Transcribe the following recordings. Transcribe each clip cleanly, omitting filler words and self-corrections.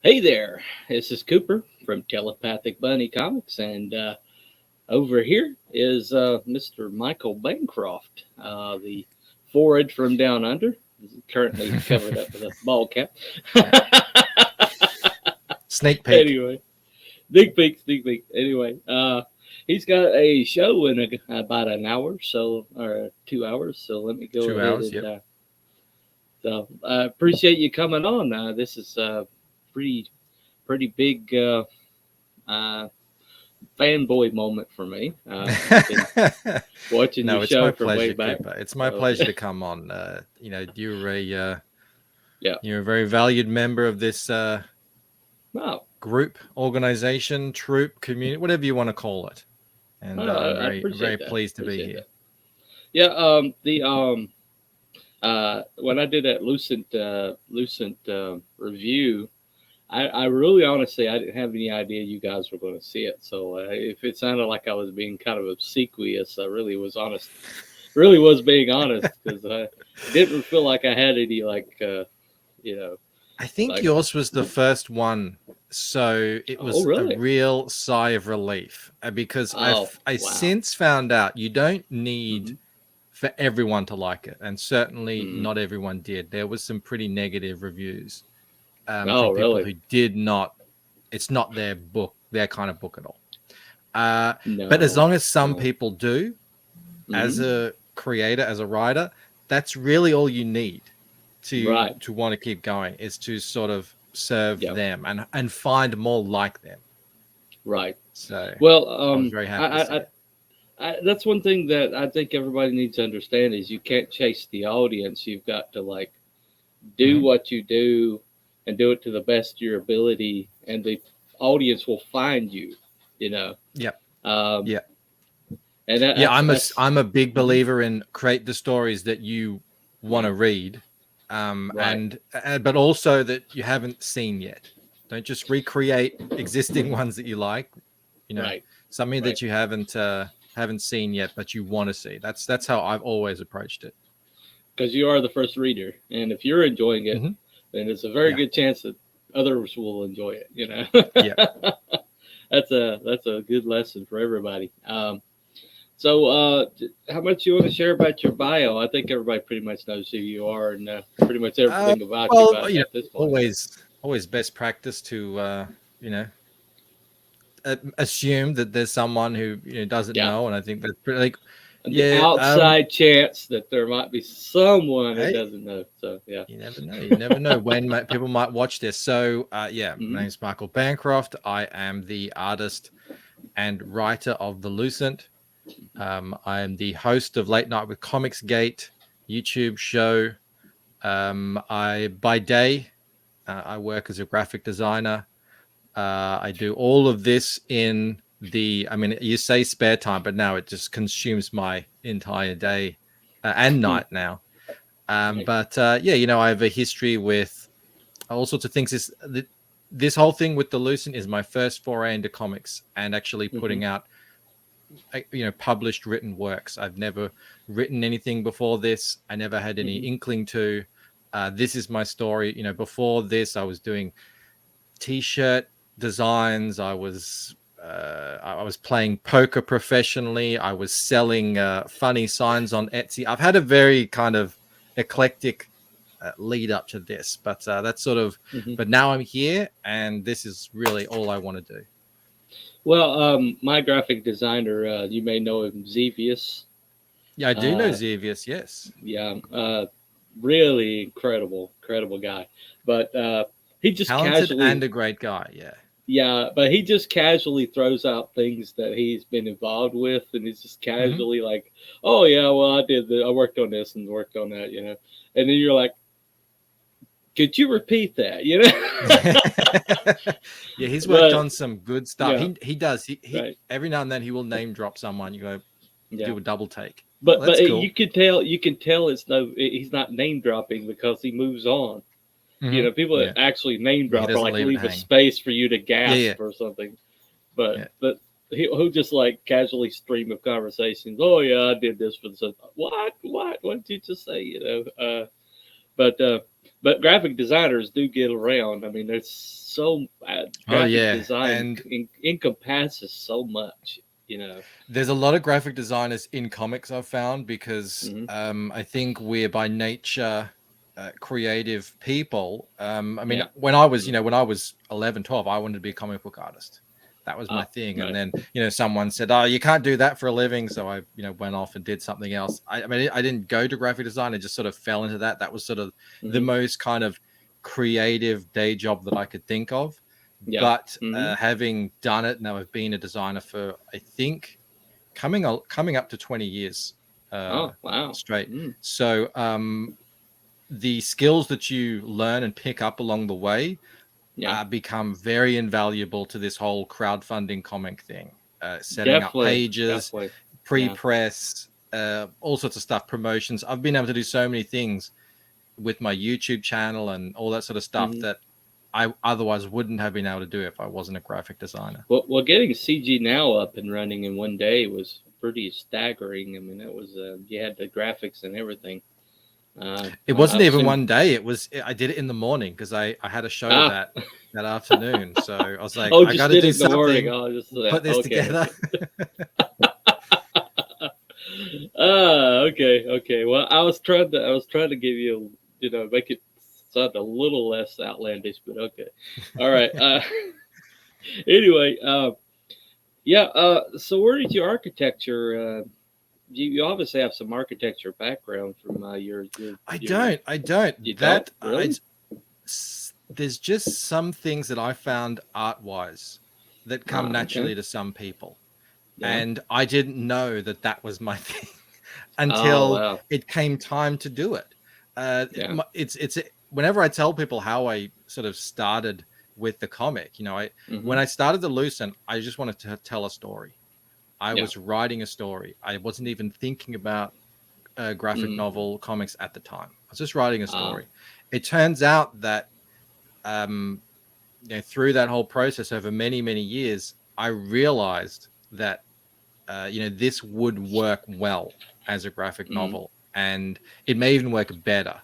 Hey there, this is Cooper from Telepathic Bunny Comics, and over here is Mr. Michael Bancroft, the forward from down under, currently covered up with a ball cap. Yeah. Sneak peek. Anyway, sneak peek, sneak peek. Anyway, he's got a show in about an hour, so or 2 hours. So let me go 2 ahead hours. and Yep. so I appreciate you coming on. This is pretty pretty big. Uh, Fanboy moment for me. I've been watching your No, it's show my from way pleasure, back. Cooper. It's my So pleasure to come on. yeah, You're a very valued member of this wow, group, organization, troop, community, whatever you want to call it. And I'm I very appreciate that. pleased to be Appreciate here. that. Yeah, the when I did that Lucent review, I really honestly I didn't have any idea you guys were going to see it. So if it sounded like I was being kind of obsequious, I really was honest. Really was being honest because I didn't feel like I had any you know I think like yours was the first one, so it oh was a really real sigh of relief because oh I wow. since found out you don't need Hmm. for everyone to like it, and certainly Hmm. not everyone did. There was some pretty negative reviews Oh from people really? who did not. It's not their book, their kind of book at all. Uh, but as No, long as some no. people do, as Hmm. a creator, as a writer, that's really all you need Right. to want to keep going is to sort of serve Yeah. them and find more like them. Right. So Well, I was very happy to see it. that's one thing that I think everybody needs to understand is you can't chase the audience. You've got to like do Hmm. what you do and do it to the best of your ability, and the audience will find you. You know, Yep. um, Yeah. and Yeah, that's I'm a big mhm, believer in create the stories that you want to right, read, right, but also that you haven't seen yet. Don't just recreate existing ones that you like. You know, right, something right. that you haven't seen yet, but you want to see. That's how I've always approached it. Because you are the first reader, and if you're enjoying it, Hmm. then it's a very Yeah, good chance that others will enjoy it. You know, yeah. that's a good lesson for everybody. So, how much you want to share about your bio? I think everybody pretty much knows who you are and pretty much Uh, everything about you well, by at this point. But always best practice to you know assume that there's someone who doesn't yeah, know, and I think that's pretty like and the yeah. outside chance that there might be someone that Hey, doesn't know. So, yeah. you never know. You never know when people might watch this. So, yeah, my Hmm. name's Michael Bancroft. I am the artist and writer of The Lucent. I am the host of Late Night with ComicsGate YouTube show. I by day I work as a graphic designer. I do all of this in I mean, you say spare time, but now it just consumes my entire day and night now. Right. But yeah, I have a history with all sorts of things. This whole thing with the Lucent is my first foray into comics and actually Hmm. putting out, published written works. I've never written anything before this. I never had any Hmm. inkling to. This is my story. Before this, I was doing T-shirt designs. I was playing poker professionally. I was selling funny signs on Etsy. I've had a very kind of eclectic lead up to this, but that's sort of. Hmm. But now I'm here, and this is really all I want to do. Well, my graphic designer, you may know him, Xevious. Yeah, I do know Uh, Xevious. Yes, yeah, really incredible guy. But he just talented casually, and a great guy. Yeah. yeah, but he just casually throws out things that he's been involved with, and he's just Hmm. casually like, "Oh yeah, well I worked on this and worked on that," and then you're like, "Could you repeat that?" Yeah, he's worked But on some good stuff. yeah, He does. He right, every now and then he will name drop someone. You go yeah. do a double take. Oh, But that's cool. you can tell it's no, he's not name dropping because he moves on. Hmm. People Yeah. that actually name Yeah, he drop or doesn't like leave it leave a hang. space for you to Yeah, yeah, gasp or something. But yeah. he'll just like casually stream of conversations. Oh yeah, I did this for the what did you just say? But But graphic designers do get around. I mean, there's so Oh graphic yeah, design and encompasses so much. there's a lot of graphic designers in comics I've found because Hmm. I think we're by nature creative people. I mean, Yeah. when I was, Hmm. when I was 11, 12, I wanted to be a comic book artist. That was my Ah, thing. And right. then, someone said, "Oh, you can't do that for a living." So I, went off and did something else. I mean, I didn't go to graphic design. I just sort of fell into that. That was sort of the Hmm. most kind of creative day job that I could think of. Yeah. But Hmm. having done it, now I've been a designer for, I think, coming up to 20 years Oh, wow. straight. Mm. So the skills that you learn and pick up along the way Yeah. become very invaluable to this whole crowdfunding comic thing. Setting up Definitely. pages, Definitely. Yeah. pre-press, all sorts of stuff, promotions. I've been able to do so many things with my YouTube channel and all that sort of stuff Hmm. that I otherwise wouldn't have been able to do if I wasn't a graphic designer. Well, getting CG Now up and running in one day was pretty staggering. I mean, it was you had the graphics and everything. It wasn't I've even seen. one day. I did it in the morning because I had a show Ah. that afternoon. So I was like, Oh, I got just to did do it in the morning. something, Oh, just put that. this Okay. together. Okay. Okay. Okay. Well, I was trying to give you, make it sound a little less outlandish, but okay. All right. Anyway, yeah. So where did your architecture? You obviously have some architecture background from your. I don't. You don't That really? there's just some things that I found art wise that come Ah, okay. naturally to some people, Yeah. and I didn't know that that was my thing Oh until wow. it came time to do it. Yeah. It's whenever I tell people how I sort of started with the comic, Mhm. when I started the Lucent, I just wanted to tell a story. I Yeah. was writing a story. I wasn't even thinking about graphic Mhm. novel comics at the time. I was just writing a Ah. story. It turns out that um, through that whole process over many, many years, I realized that this would work well as a graphic Mhm. novel, and it may even work better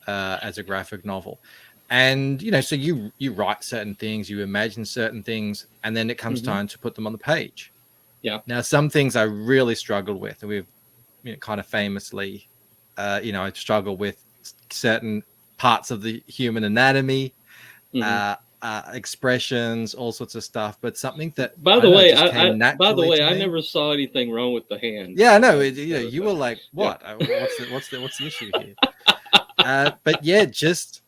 as a graphic novel. And so you write certain things, you imagine certain things, and then it comes Mhm. time to put them on the page. Yeah. Now, some things I really struggled with, and we've kind of famously, I struggle with certain parts of the human anatomy, Mhm. expressions, all sorts of stuff. But something that By I the don't know way, just I came by the naturally way, to I me. never saw anything wrong with the hands. Yeah, I know. Never You saw. were like, Yeah. "What? What's the issue here?" But yeah, just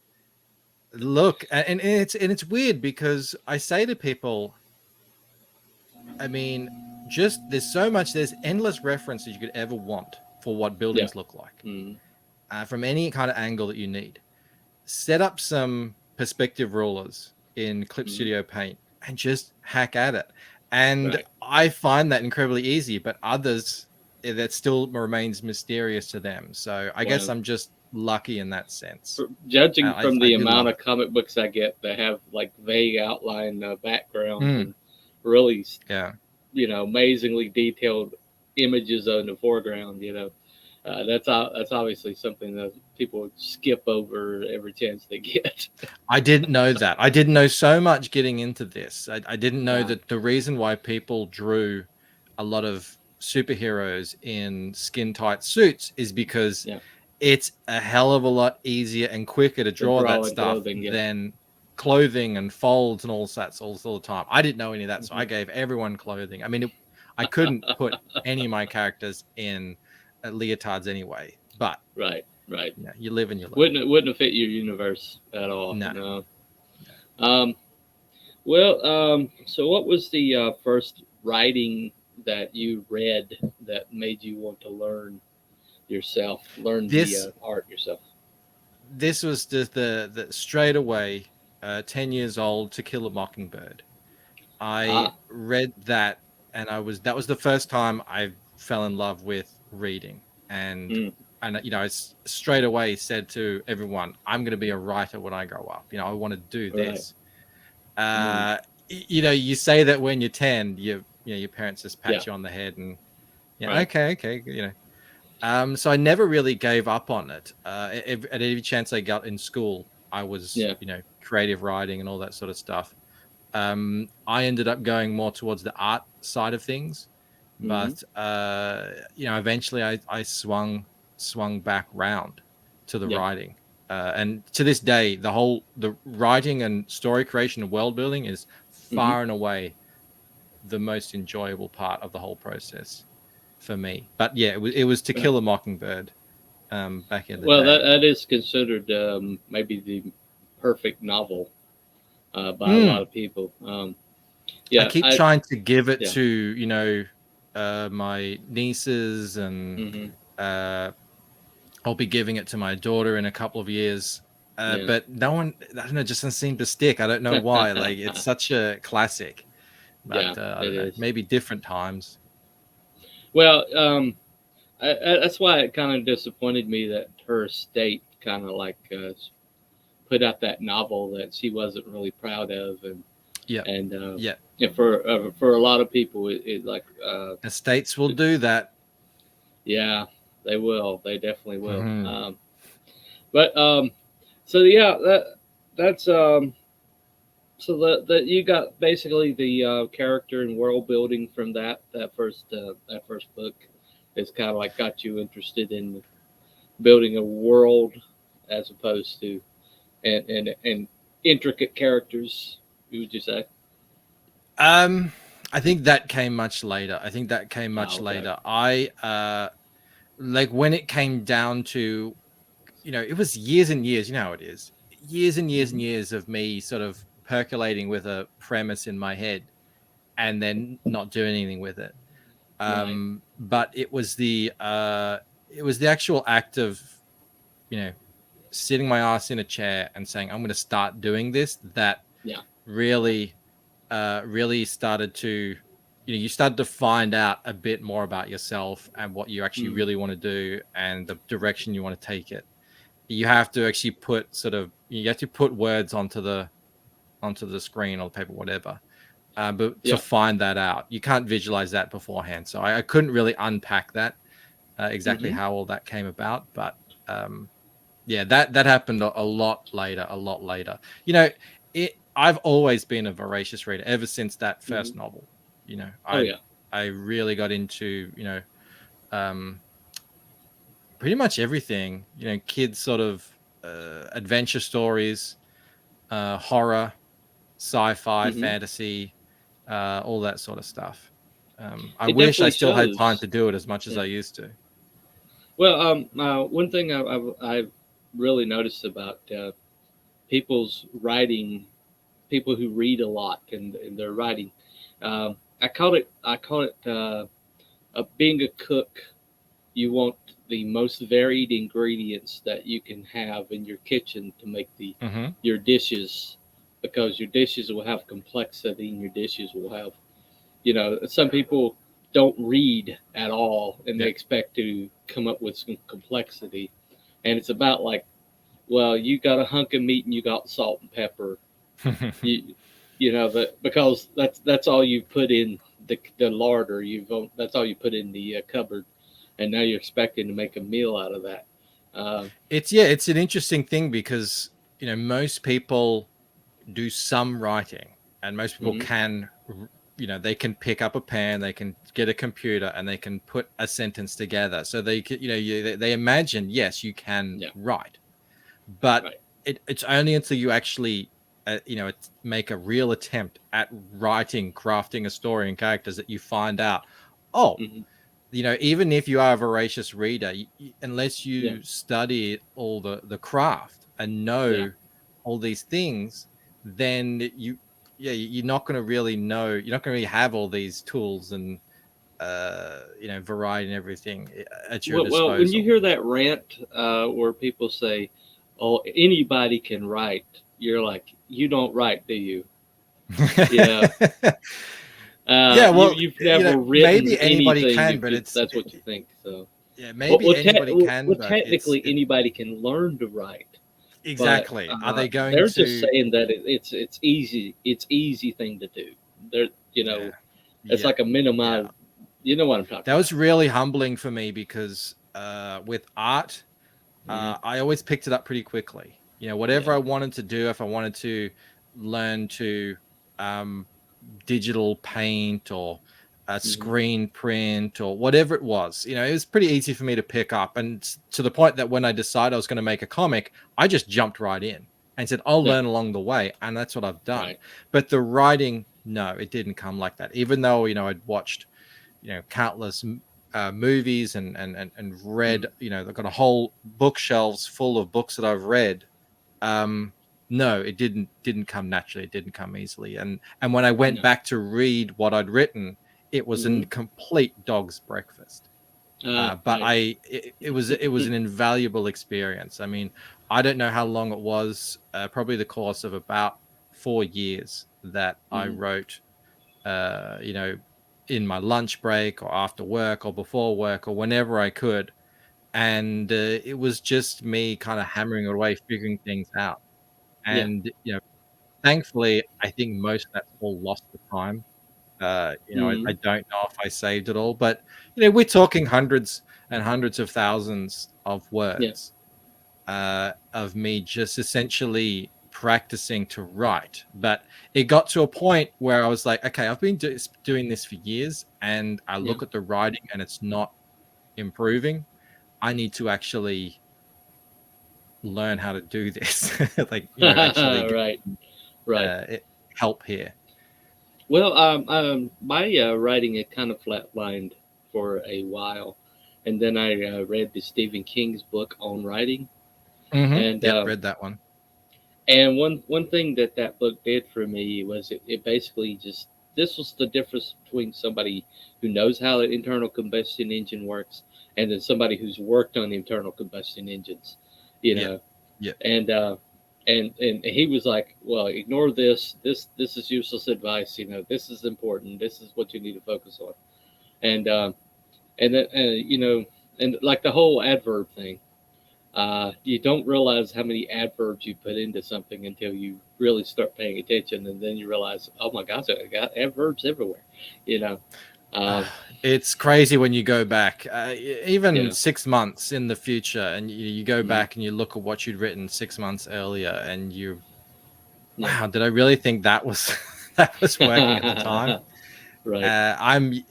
look, and it's weird because I say to people, I mean, just there's endless references you could ever want for what Yeah. buildings look like Mhm. from any kind of angle that you need. Set up some perspective rulers in Clip Mhm. Studio Paint and just hack at it. And Right. I find that incredibly easy, but others, that still remains mysterious to them. So I guess Well, I'm just lucky in that sense. judging I, from I the do amount love of it. comic books I get that have like vague outline backgrounds Mm, and really, yeah. amazingly detailed images on the foreground, that's obviously something that people would skip over every chance they get. I didn't know that. I didn't know so much getting into this. I didn't know Uh, that the reason why people drew a lot of superheroes in skin tight suits is because yeah, it's a hell of a lot easier and quicker to the draw that drawing stuff clothing, yeah. than clothing and folds and all that all the time. I didn't know any of that, so Hmm. I gave everyone clothing. I mean, I couldn't put any of my characters in leotards anyway, but Right, right. you live and you learn. Wouldn't have fit your universe at all. No, No. no. Um, well, so what was the first writing that you read that made you want to learn yourself, learn the This art yourself? this was just the straight away 10 years old, To Kill a Mockingbird. I Ah, read that, and that was the first time I fell in love with reading. and mm, and I straight away said to everyone, I'm going to be a writer when I grow up. I want to do right. this. Mm, You say that when you're 10, your parents just yeah, pat you on the head and, right. okay, So I never really gave up on it. At every chance I got in school, I was, Yeah. creative writing and all that sort of stuff. I ended up going more towards the art side of things, Hmm. but eventually I swung back round to the Yeah. writing. And to this day, the writing and story creation and world building is Hmm. far and away the most enjoyable part of the whole process for me. But yeah, it was To Kill a Mockingbird back in the Well, day. that is considered maybe the perfect novel by a lot Mm. of people. I Yeah, keep trying to give it yeah. to my nieces, and Hmm. uh, I'll be giving it to my daughter in a couple of years. Yeah. But no one, I don't know, just doesn't seem to stick. I don't know why. Like, it's such a classic, but Yeah, I it don't know. is. Maybe different times. Well, that's why it kind of disappointed me that her estate kind of like put out that novel that she wasn't really proud of, Yeah, and yeah. for a lot of people, it like Estates will do that. yeah, they will, they definitely will. Hmm. But so yeah, that's so that you got basically the character and world building from that first book. It's kind of like got you interested in building a world as opposed to and intricate characters. Would you say? Um, I think that came much later. Oh, okay. I like when it came down to, it was years and years, you know how it is. Years and years Hmm. and years of me sort of percolating with a premise in my head and then not doing anything with it. Right. But it was the actual act of, you know, sitting my ass in a chair and saying, I'm gonna start doing this, that Yeah. really really started to, you started to find out a bit more about yourself and what you actually Mm. really want to do and the direction you want to take it. You have to actually you have to put words onto the screen or the paper, whatever. But to Yeah. find that out, you can't visualize that beforehand. So I couldn't really unpack that exactly Hmm. how all that came about. But yeah, that happened a lot later, a lot later. You know, I've always been a voracious reader ever since that Hmm. first novel. You know, Oh I yeah. I really got into, um, pretty much everything. Kids sort of adventure stories, horror, sci-fi, Hmm. fantasy, all that sort of stuff. I It wish I definitely still had time shows. to do it as much as Yeah. I used to. Well, one thing I've really noticed about people's writing, people who read a lot and their writing, I call it being a cook. You want the most varied ingredients that you can have in your kitchen to make the Hmm. your dishes, because your dishes will have complexity and your dishes will have, some people don't read at all and they Yeah. expect to come up with some complexity, and it's about like, well, you got a hunk of meat and you got salt and pepper. That because that's all you put in the larder. That's all you put in the cupboard, and now you're expecting to make a meal out of that. Uh, It's an interesting thing because most people do some writing, and most people hmm. can, they can pick up a pen, they can get a computer, and they can put a sentence together. So they can, they imagine, yes, you can Yeah. write, but Right. it's only until you actually make a real attempt at writing, crafting a story and characters, that you find out, oh, Hmm. even if you are a voracious reader, unless Yeah. you study all the craft and Yeah. know all these things, then you're not going to really know. You're not going to really have all these tools and variety and everything at your Well, when you disposal. hear that rant where people say, "Oh, anybody can write," you're like, "You don't write, do you?" Yeah. Yeah, You well, you've never written maybe anybody anything can, if but that's what you think. So, yeah, maybe anybody can, but technically anybody can learn to write, but exactly. Are they going they're just to? saying that it's easy. It's easy thing to do. They're Yeah, it's yeah, like a yeah. minimize. You know what I'm That talking was about? really humbling for me because with art, Mm-hmm. I always picked it up pretty quickly. You know, whatever Yeah. I wanted to do, if I wanted to learn to um, digital paint or a Mm-hmm. screen print or whatever it was, you know, it was pretty easy for me to pick up. And to the point that when I decided I was going to make a comic, I just jumped right in and said, I'll Yeah. learn along the way. And that's what I've done. Right. But the writing, no, it didn't come like that. Even though, you know, I'd watched, you know, countless movies and read, Mm. you know, they've got a whole bookshelves full of books that I've read. um no, it didn't come naturally, it didn't come easily. And when I went No. back to read what I'd written, it was Mm-hmm. a complete dog's breakfast. But Right. it was an invaluable experience. I mean, I don't know how long it was, probably the course of about 4 years that I Mm-hmm. wrote, you know, in my lunch break or after work or before work or whenever I could. And it was just me kind of hammering away, figuring things out. Yeah. And, you know, thankfully, I think most of that's all lost to time. You know, I Mm-hmm. don't know if I saved it all, but, you know, we're talking hundreds and hundreds of thousands of Yeah. words of me just essentially practicing to write. But it got to a point where I was like, okay, I've been doing this for years, and I Yeah. look at the writing and it's not improving. I need to actually learn how to do this. Like, you know, actually get Right. Right. it, help here. Well, my writing had kind of flatlined for a while, and then I read the Stephen King's book on writing, and Yep, read that one. one thing that that book did for me was it basically just this was the difference between somebody who knows how an internal combustion engine works and then somebody who's worked on internal combustion engines, you Yeah, know, yeah. and and he was like, well, ignore this. This is useless advice. You know, this is important. This is what you need to focus on. And and then you know, and like the whole adverb thing. You don't realize how many adverbs you put into something until you really start paying attention, and then you realize, oh my gosh, I got adverbs everywhere. You know, um, It's crazy when you go back, even yeah, 6 months in the future, and you go mm, back and you look at what you'd written 6 months earlier, and you, yeah, wow, did I really think that was that was working at the time? right,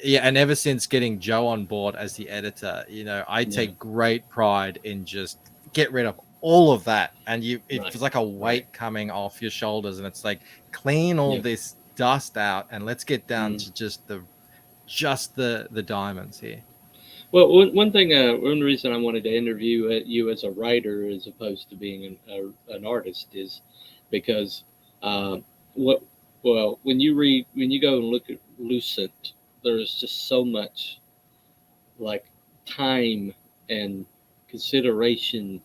Yeah, and ever since getting Joe on board as the editor, you know, I yeah, take great pride in just get rid of all of that, and it right, feels like a right, weight coming off your shoulders, and it's like clean all yeah. this dust out, and let's get down Mm. to just the diamonds here. Well, one thing, one reason I wanted to interview you as a writer as opposed to being an artist is because what well when you go and look at Lucent, there's just so much like time and consideration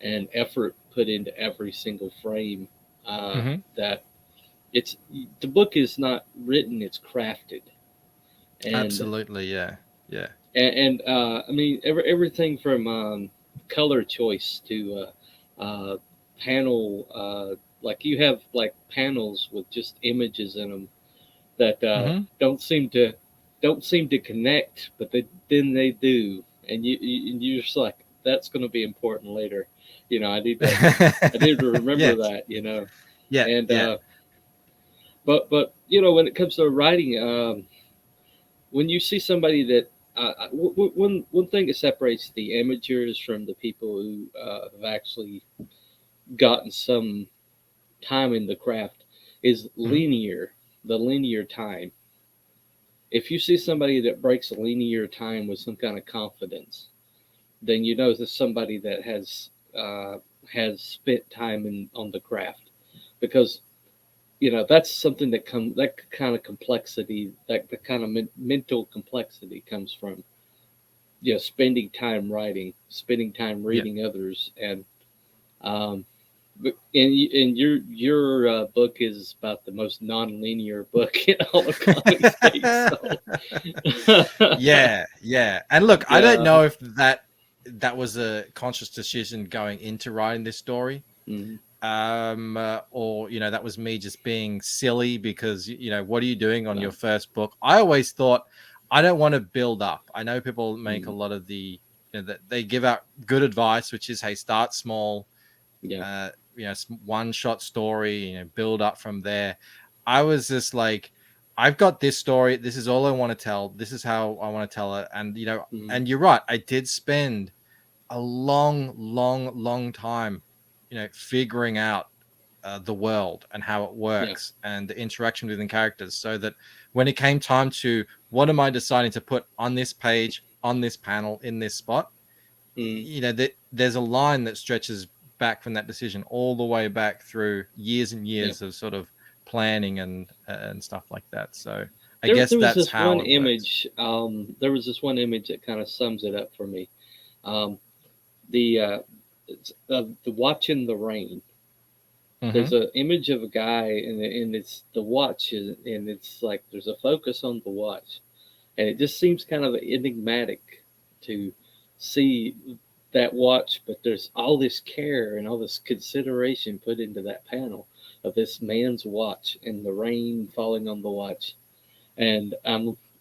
and effort put into every single frame Hmm. that it's the book is not written, it's crafted. and Absolutely, yeah, yeah. I mean everything from color choice to panel like you have like panels with just images in them that Hmm. don't seem to connect, but then they do, and you're just like that's going to be important later. You know, I need to remember Yes, that. You know, yeah, and yeah. but you know when it comes to writing, when you see somebody that one thing that separates the amateurs from the people who have actually gotten some time in the craft is Mhm. the linear time. If you see somebody that breaks a linear time with some kind of confidence, then you know there's somebody that has spent time in on the craft, because you know that's something that kind of complexity, that the kind of mental complexity comes from spending time writing, spending time Yeah. reading others, and um, and your book is about the most non-linear book in all of ComicsGate. So Yeah, yeah. And look, I don't yeah, know if that was a conscious decision going into writing this story. mm, Or, you know, that was me just being silly because, you know, what are you doing on your no, first book? I always thought I don't want to build up. I know people make a mm, lot of the that they give out good advice, which is, hey, start small, Yeah. one shot story, build up from there. I was just like, I've got this story. This is all I want to tell. This is how I want to tell it. And, Mm, and you're right. I did spend a long, long, long time, figuring out the world and how it yeah. works and the interaction within characters, so that when it came time to what am I deciding to put on this page, on this panel, in this spot, Mm, there's a line that stretches back from that decision all the way back through years and yeah. years of sort of planning and stuff like that. So I There, guess there was that's this how one it works. image. There was this one image that kind of sums it up for me. Um, the watching the rain. Mm-hmm. There's an image of a guy, and it's the watch, and it's like there's a focus on the watch, and it just seems kind of enigmatic to see that watch, but there's all this care and all this consideration put into that panel of this man's watch and the rain falling on the watch, and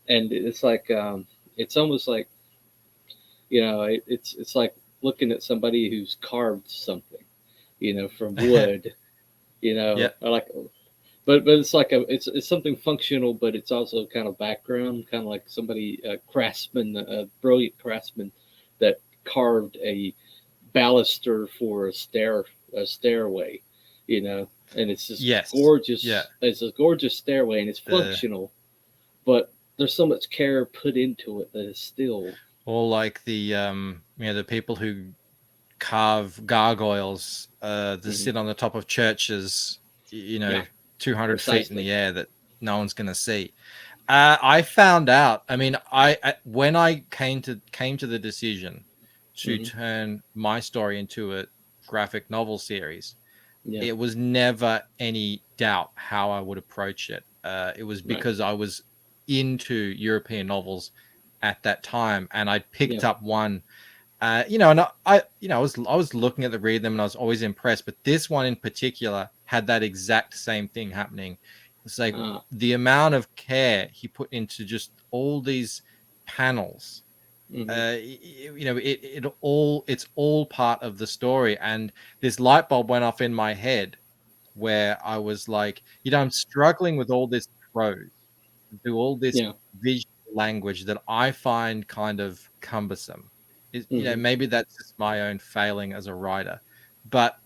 it's like it's almost like it's like looking at somebody who's carved something, from wood, Yeah. or like, but it's like it's something functional, but it's also kind of background, kind of like somebody a craftsman, a brilliant craftsman that carved a baluster for a stairway, and it's this Yes. Yeah. gorgeous, it's a gorgeous stairway, and it's The functional, but there's so much care put into it that it's still. or like the people who carve gargoyles that Mhm. sit on the top of churches, Yeah, 200 feet in precisely. the air that no one's going to see. I found out. I mean, when I came to the decision to Hmm. turn my story into a graphic novel series, Yeah, it was never any doubt how I would approach it. It was right. because I was into European novels at that time, and I Yeah. picked up one. And I was looking at the read them, and I was always impressed. But this one in particular had that exact same thing happening. It's like Uh, the amount of care he put into just all these panels. hmm. It's all part of the story. And this light bulb went off in my head where I was like, I'm struggling with all this prose, do all this Yeah. visual language that I find kind of cumbersome. Hmm. Maybe that's just my own failing as a writer, but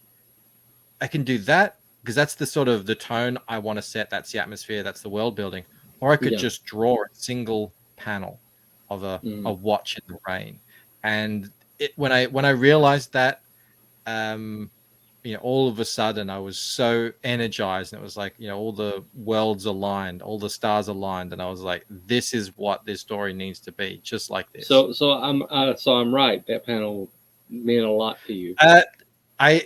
I can do that because that's the sort of the tone I want to set. That's the atmosphere. That's the world building. Or I could Yeah. just draw a single panel of a Hmm. watch in the rain. And when I realized that, um, all of a sudden I was so energized, and it was like, all the worlds aligned, all the stars aligned, and I was like, this is what this story needs to be, just like this. So I'm right. That panel meant a lot to you. Uh, I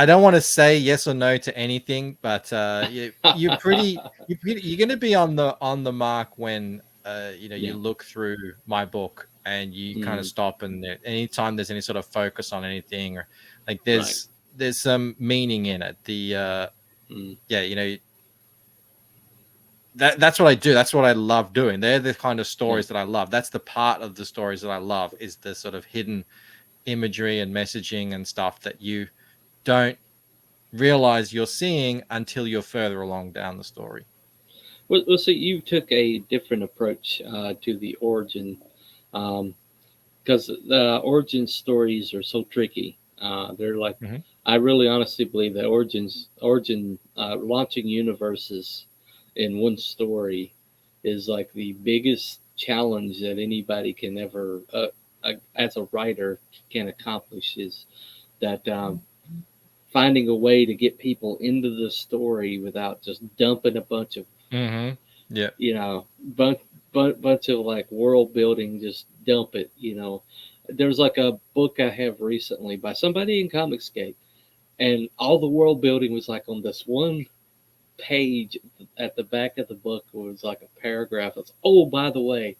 don't want to say yes or no to anything, but you're going to be on the mark when you Yeah. look through my book and you kind of Hmm. stop, and anytime there's any sort of focus on anything, or like Right. there's some meaning in it. Mm. Yeah, that's what I do. That's what I love doing. They're the kind of Yeah. stories that I love. That's the part of the stories that I love, is the sort of hidden imagery and messaging and stuff that you don't realize you're seeing until you're further along down the story. Well, so you took a different approach to the origin, because the origin stories are so tricky. They're like, Hmm. I really honestly believe that origin launching universes in one story is like the biggest challenge that anybody can ever, as a writer, can accomplish. Is that finding a way to get people into the story without just dumping a bunch of, Hmm. Yeah. you know, bunch of like world building, just dump it. There's like a book I have recently by somebody in ComicsGate, and all the world building was like on this one page at the back of the book was like a paragraph. It's, oh, by the way,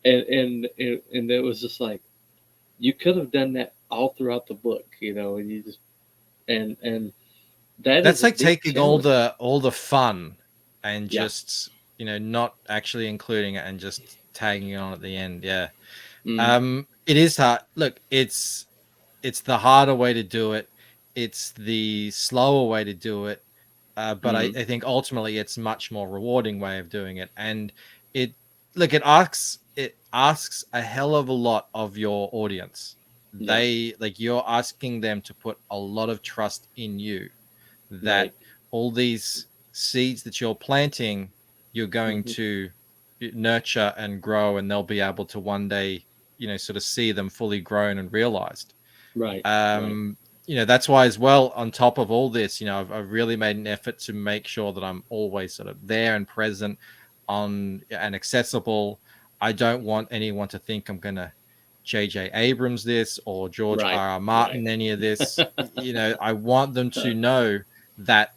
and it was just like you could have done that all throughout the book, and you just and that is That's a like big taking all challenge. the fun and Yeah. just not actually including it and just tagging it on at the end. Yeah. Mm. It is hard. Look, it's the harder way to do it. It's the slower way to do it. But Mm. I think ultimately it's much more rewarding way of doing it. And it it asks a hell of a lot of your audience. Yeah. They like you're asking them to put a lot of trust in you that Right. all these seeds that you're planting, you're going Hmm. to nurture and grow, and they'll be able to one day, sort of see them fully grown and realized. Right. Right. um that's why as well, on top of all this, I've really made an effort to make sure that I'm always sort of there and present on and accessible. I don't want anyone to think I'm gonna JJ Abrams this or George Right. R. R. Right. Martin any of this. I want them to know that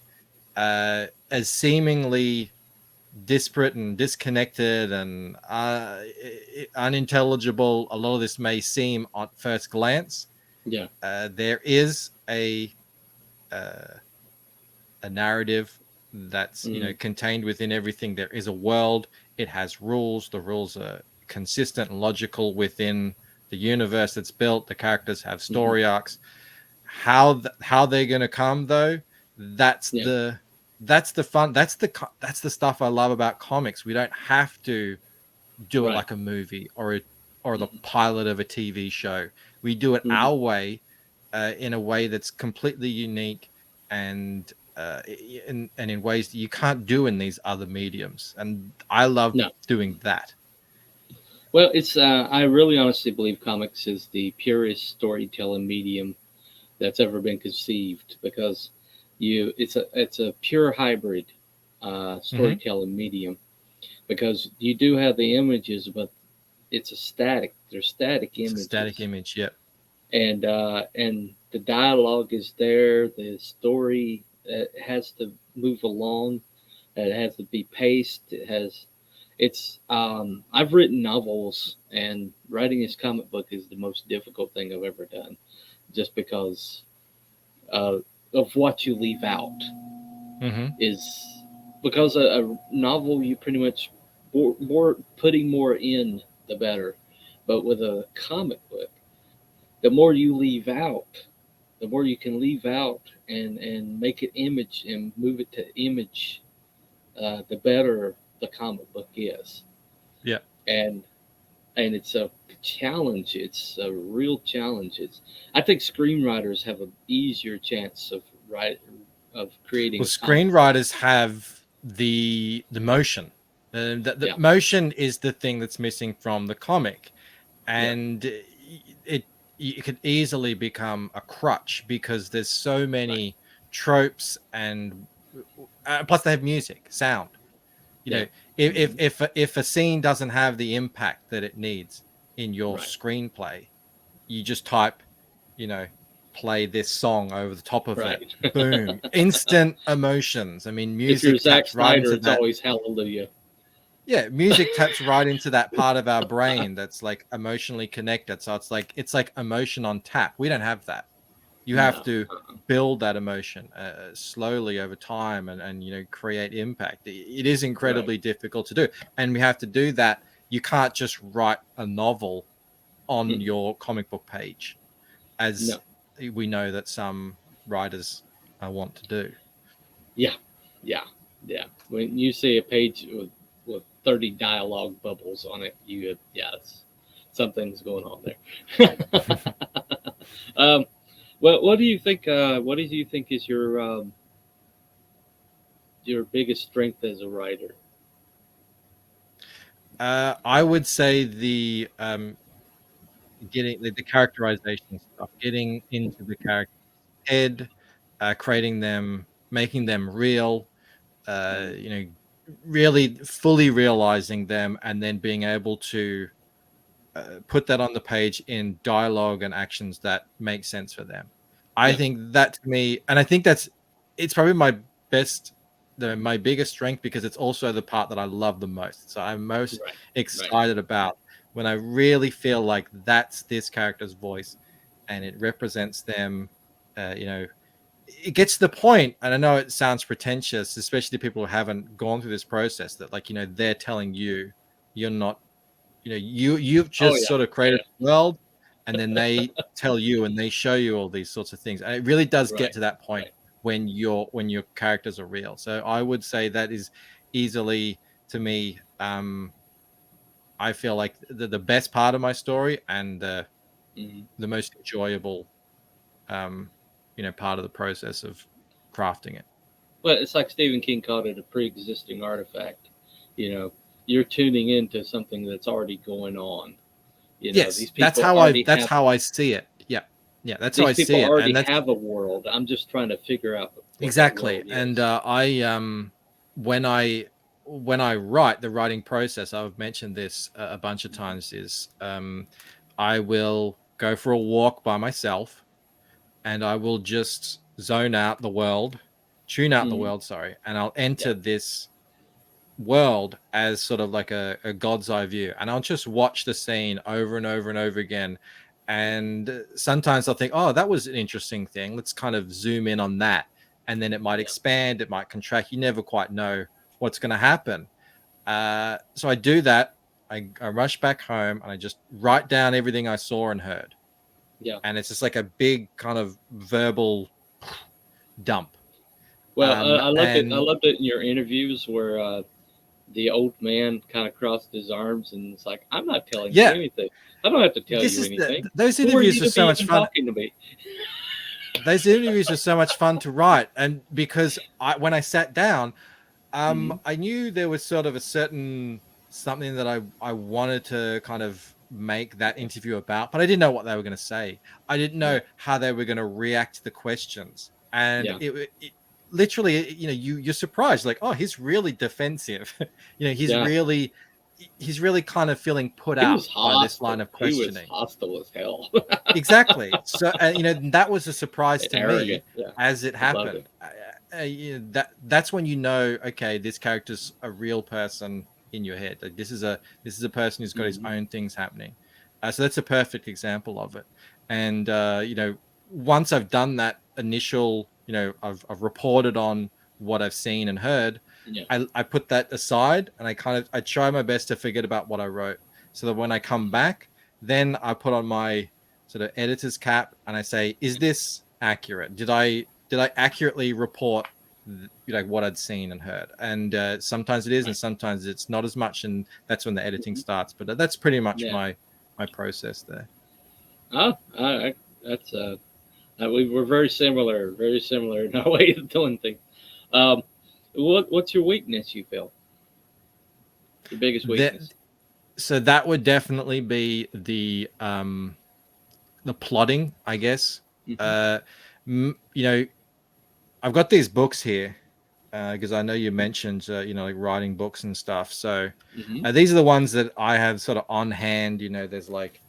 as seemingly disparate and disconnected and unintelligible a lot of this may seem on first glance, Yeah. there is uh, a narrative that's Mm. contained within everything. There is a world. It has rules. The rules are consistent and logical within the universe that's built. The characters have Hmm. story arcs. How they're going to come though, that's Yeah. the that's the fun. That's the stuff I love about comics. We don't have to do it Right. like a movie or the Hmm. pilot of a TV show. We do it Hmm. our way, in a way that's completely unique and in ways that you can't do in these other mediums. And I love No. doing that. Well, it's. I really honestly believe comics is the purest storytelling medium that's ever been conceived because it's a pure hybrid Hmm. storytelling medium because you do have the images, but it's a static. They're static It's a static images, image. Yep. and the dialogue is there. The story has to move along. It has to be paced. It has. It's. I've written novels, and writing this comic book is the most difficult thing I've ever done, just because uh, of what you leave out Hmm. is because a novel you pretty much more putting more in the better, but with a comic book, the more you leave out, the more you can leave out and make it image and move it to image, the better the comic book is, Yep. and and it's a challenge. It's a real challenge. It's I think screenwriters have an easier chance of write of creating Well, a comic book. screenwriters have the motion. The Yeah, motion is the thing that's missing from the comic, yeah, and it could easily become a crutch because there's so right, many tropes and plus they have music, sound. You yeah, know, if if hmm, if a- if a scene doesn't have the impact that it needs in your right, screenplay, you just type, you know, play this song over the top of it. right. Boom, instant emotions. I mean, If you're music Zack taps right Snyder, into it's that. always hallelujah. Yeah, music taps right into that part of our brain that's like emotionally connected. So it's like emotion on tap. We don't have that. You have No, to uh-uh. build that emotion slowly over time and create impact. It is Right. incredibly difficult to do, and we have to do that. You can't just write a novel on Mm-mm. your comic book page, as No. we know that some writers want to do. Yeah, yeah, yeah. When you see a page with 30 dialogue bubbles on it, yeah, something's going on there. um, what do you think? What do you think is your biggest strength as a writer? I would say the getting the characterization stuff, getting into the character's head, creating them, making them real, Mm, really fully realizing them, and then being able to put that on the page in dialogue and actions that make sense for them. I yeah, think that to me, and I think it's probably best, my biggest strength because it's also the part that I love the most. So I'm most right, right, excited about when I really feel like that's this character's voice and it represents them. It gets to the point, and I know it sounds pretentious, especially people who haven't gone through this process, that they're telling you you're not you've Oh just yeah, sort of created a world, and then they tell you and they show you all these sorts of things, and it really does get right, to that point right. when your characters are real. So I would say that is easily, to me, I feel like the best part of my story, and Hmm. the most enjoyable, um, part of the process of crafting it. But it's like Stephen King called it a pre-existing artifact. You know, you're tuning into something that's already going on. You know, Yes, that's how I see it. Yeah, yeah, that's how I these people see it, already and that's have a world. I'm just trying to figure out what that exactly. world And is. I when I write, the writing process, I've mentioned this a bunch of Hmm. times, is I will go for a walk by myself, and I will just zone out the world, tune out the Hmm. world, sorry, and I'll Yeah, enter this world as sort of like a god's eye view, and I'll just watch the scene over and over and over again. And sometimes I'll think, oh, that was an interesting thing, let's kind of zoom in on that, and then it might yeah, expand, it might contract, you never quite know what's going to happen. So I do that. I rush back home and I just write down everything I saw and heard, yeah. and it's just like a big kind of verbal dump. Well, I loved it. I And loved it in your interviews where the old man kind of crossed his arms and it's like, "I'm not telling you yeah, anything. I don't have to tell this you is anything. those Who are interviews you are to so be much even fun. talking to me?" Those interviews are so much fun to write, and because when I sat down, Hmm. I knew there was sort of a certain something that I wanted to kind of make that interview about, but I didn't know what they were going to say. I didn't know Right. how they were going to react to the questions, and Yeah. it literally, you're surprised, like, oh, he's really defensive. Yeah. He's really kind of feeling put He out was by this line hostile. of He was questioning. hostile as hell. Exactly. So, that was a surprise And to arrogant. me Yeah. as it I loved it. happened. That's when okay, this character's a real person in your head. Like, this is a person who's got his Hmm. own things happening. So that's a perfect example of it. And once I've done that initial, I've reported on what I've seen and heard. Yeah. I put that aside, and I try my best to forget about what I wrote, so that when I come back, then I put on my sort of editor's cap and I say, is this accurate? Did I accurately report what I'd seen and heard? And sometimes it is, and Right. sometimes it's not as much, and that's when the editing Hmm. starts. But that's pretty much Yeah. my process there. Oh, that's we're very similar in our way of doing things. Um, what's your weakness? You feel your biggest That weakness? so that would definitely be the plotting, I guess. Hmm. Uh, I've got these books here, because I know you mentioned, like writing books and stuff. So Hmm. these are the ones that I have sort of on hand. There's like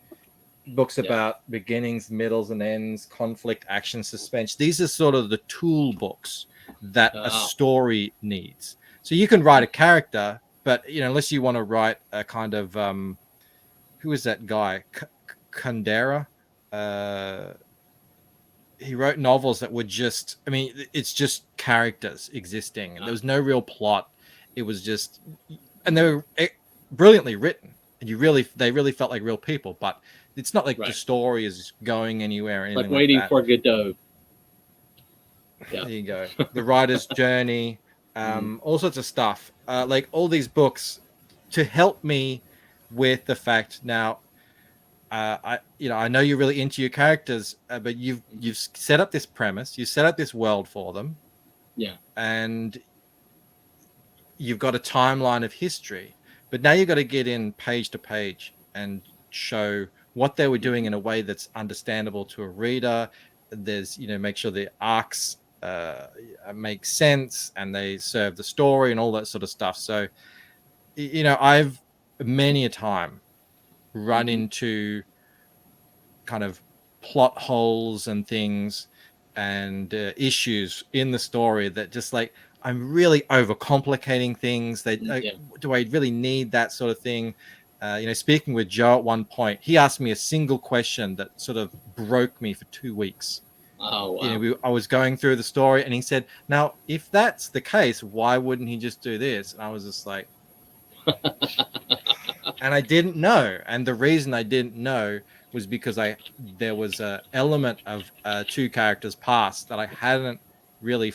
books Yeah. about beginnings, middles, and ends, conflict, action, suspense. These are sort of the tool books that a Oh. story needs. So you can write a character, but unless you want to write a kind of who is that guy? Kundera. Uh, he wrote novels that were just, I mean, it's just characters existing, and there Ah. was no real plot. It was just, and they Hmm. were brilliantly written, and they really felt like real people, but it's not like the Right. story is going anywhere or It's like anything like waiting that. for Godot. Yeah. There you go. The writer's journey, Hmm. all sorts of stuff, like all these books to help me with the fact. Now, I know you're really into your characters, but you've set up this premise, you set up this world for them, Yeah. and you've got a timeline of history. But now you've got to get in page to page and show what they were doing Hmm. in a way that's understandable to a reader. There's, make sure the arcs make sense and they serve the story and all that sort of stuff. So, I've many a time run Hmm. into kind of plot holes and things and issues in the story that just like, I'm really overcomplicating things. Yeah. Do I really need that sort of thing? Speaking with Joe at one point, he asked me a single question that sort of broke me for 2 weeks. Oh wow. I was going through the story, and he said, "Now, if that's the case, why wouldn't he just do this?" And I was just like, And I didn't know. And the reason I didn't know was because there was a element of two characters past that I hadn't really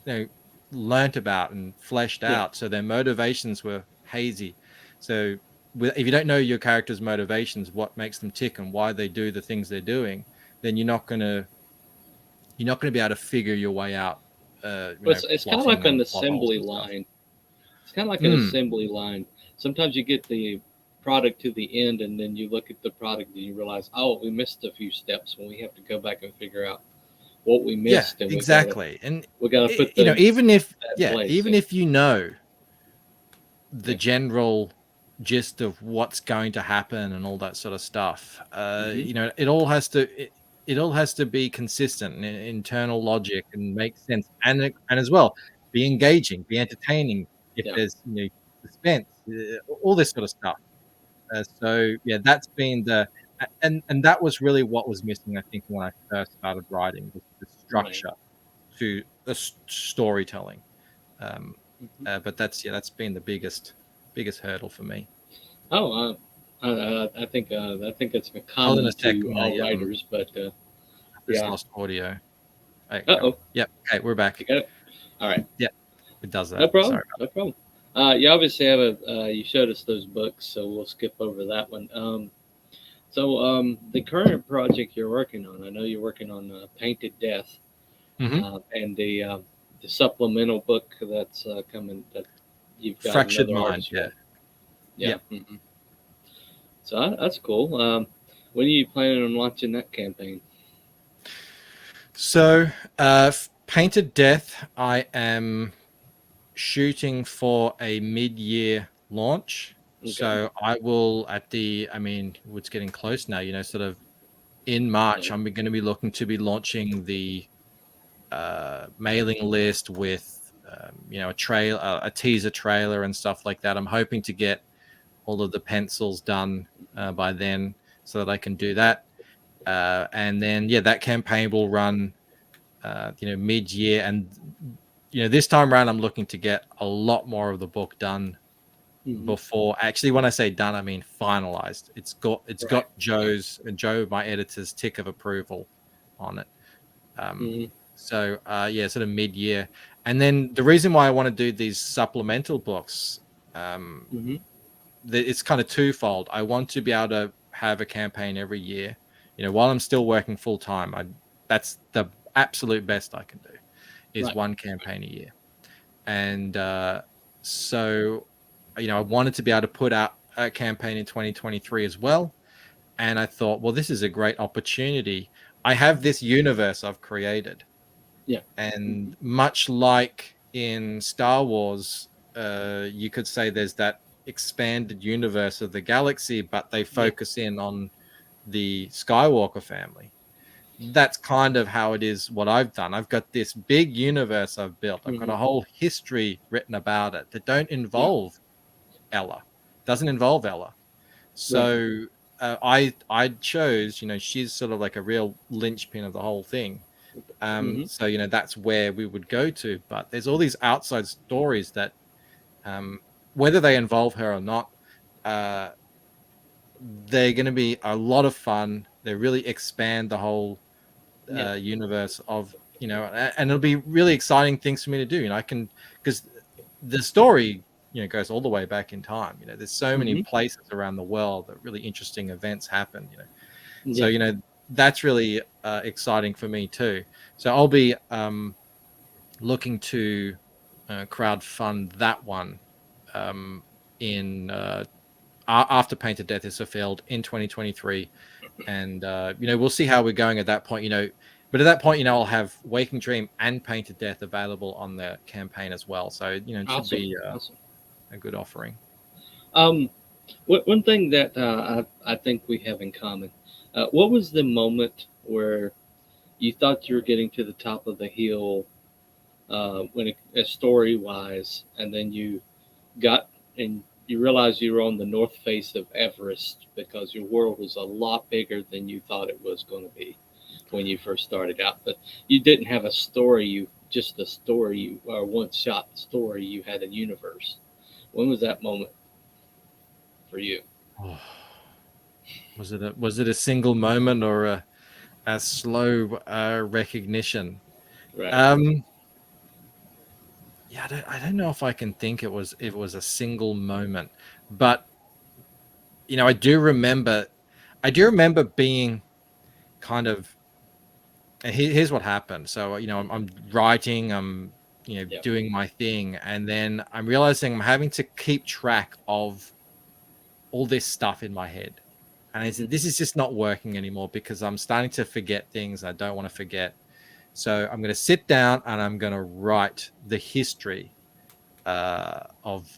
you know learnt about and fleshed Yeah. out. So their motivations were hazy. So if you don't know your character's motivations, what makes them tick and why they do the things they're doing, then you're not gonna be able to figure your way out. But it's kind of like Plotting an and plot holes assembly and stuff. line. It's kind of like an Mm, assembly line. Sometimes you get the product to the end, and then you look at the product and you realize, oh, we missed a few steps when we have to go back and figure out what we yeah, missed, and exactly. And we gotta put even if that in yeah, place. even Yeah. if you know the Yeah. general gist of what's going to happen and all that sort of stuff. Hmm. It all has to be consistent and internal logic and make sense, and as well be engaging, be entertaining. If Yeah. there's suspense, all this sort of stuff. So yeah, that's been and that was really what was missing. I think when I first started writing was the Right. structure to the storytelling. Um, Hmm. but that's been the biggest hurdle for me. Oh, I think it's Hold on a common sec. to all writers, but I just yeah. lost audio. There you Uh go. oh, Yep. Okay, we're you back. got it. All right. Yep, it does No that. problem. Sorry. No problem. You obviously have a. You showed us those books, so we'll skip over that one. The current project you're working on, I know you're working on Painted Death, Hmm. and the supplemental book that's coming. That you've got Fractured another mind. artist Yeah. for. Yeah. Yep. So that's cool. When are you planning on launching that campaign? So, Painted Death, I am shooting for a mid-year launch. Okay. So I will I mean, it's getting close now, sort of in March, Yeah. I'm going to be looking to be launching the mailing list with a teaser trailer and stuff like that. I'm hoping to get all of the pencils done by then so that I can do that. And then yeah, that campaign will run mid-year, and this time around I'm looking to get a lot more of the book done Hmm. before, actually, when I say done, I mean finalized. It's got Right. Right. Joe, my editor's tick of approval on it. Um, Hmm. so yeah, sort of mid-year. And then the reason why I want to do these supplemental books, um, Hmm. it's kind of twofold. I want to be able to have a campaign every year. While I'm still working full time, that's the absolute best I can do is Right. one campaign a year. And so, I wanted to be able to put out a campaign in 2023 as well. And I thought, well, this is a great opportunity. I have this universe I've created, Yeah. Hmm. and much like in Star Wars, you could say there's that expanded universe of the galaxy, but they Yeah. focus in on the Skywalker family. That's kind of how it is what I've done. I've got this big universe I've built. I've got Hmm. a whole history written about it that don't Yeah. involve Ella. Doesn't involve Ella. Right. So I chose, she's sort of like a real linchpin of the whole thing. Hmm. So that's where we would go to. But there's all these outside stories that, um, whether they involve her or not, uh, they're going to be a lot of fun. They really expand the whole Yeah. universe of and it'll be really exciting things for me to do. I can, because the story goes all the way back in time. There's so many Hmm. places around the world that really interesting events happen. So Yeah. that's really exciting for me too. So I'll be looking to crowd fund that one um, in after Painted Death is fulfilled in 2023, and we'll see how we're going at that point. But at that point, I'll have Waking Dream and Painted Death available on the campaign as well. So it should Awesome. be Awesome. a good offering. Um, one thing that I think we have in common. What was the moment where you thought you were getting to the top of the hill story wise, and then you got and you realized you were on the north face of Everest because your world was a lot bigger than you thought it was going to be when you first started out. But you didn't have a story. You just a story. Or one shot story. You had a universe. When was that moment for you? Oh, was it a single moment or a slow recognition? Right. Um, yeah, I don't know if I can think it was a single moment, but I do remember being kind of. And here's what happened. So I'm writing, I'm Yeah. doing my thing, and then I'm realizing I'm having to keep track of all this stuff in my head. And I Hmm. said, this is just not working anymore because I'm starting to forget things I don't want to forget. So I'm going to sit down and I'm going to write the history of